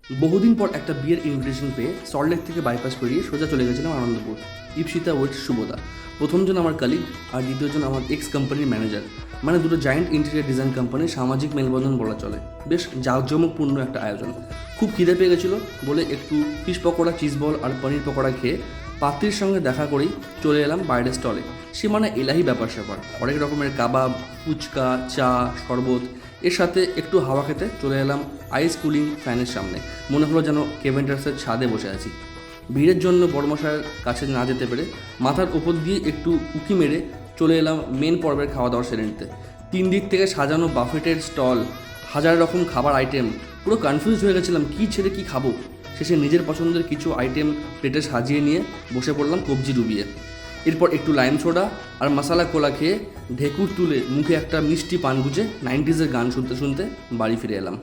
বহুদিন পর একটা বিয়ের ইনভিটেশন পেয়ে সল্টলেক থেকে বাইপাস পেরিয়ে সোজা চলে গেছিলাম আনন্দপুর। ইপসিতা ওয়েট শুভদা প্রথমজন আমার কালিগ, আর দ্বিতীয়জন আমার এক্স কোম্পানির ম্যানেজার। মানে দুটো জায়েন্ট ইন্টেরিয়ার ডিজাইন কোম্পানির সামাজিক মেলবন্ধন বলা চলে। বেশ জাঁকজমকপূর্ণ একটা আয়োজন। খুব খিদে পেয়ে গেছিলো বলে একটু ফিশ পকোড়া, চিজ বল আর পনির পকোড়া খেয়ে পাত্রীর সঙ্গে দেখা করেই চলে এলাম বাইরের স্টলে। সে মানে এলাহি ব্যাপার স্যাপার, অনেক রকমের কাবাব, ফুচকা, চা, শরবত, এর সাথে একটু হাওয়া খেতে চলে এলাম আইস কুলিং ফ্যানের সামনে। মনে হলো যেন কেভেন্টার্সের ছাদে বসে আছি। ভিড়ের জন্য বড়মশাইয়ের কাছে না যেতে পেরে মাথার ওপর দিয়ে একটু উঁকি মেরে চলে এলাম মেন পর্বের খাওয়া দাওয়ার সেরে নিতে। 3 দিক থেকে সাজানো বাফেটের স্টল, হাজার রকম খাবার আইটেম, পুরো কনফিউজ হয়ে গেছিলাম কী ছেড়ে কী খাবো। শেষে নিজের পছন্দের কিছু আইটেম প্লেটে সাজিয়ে নিয়ে বসে পড়লাম কবজি ডুবিয়ে। এরপর একটু লাইম সোডা আর মশালা কোলা খেয়ে ঢেকুর তুলে মুখে একটা মিষ্টি পান গুজে 90s গান শুনতে শুনতে বাড়ি ফিরে এলাম।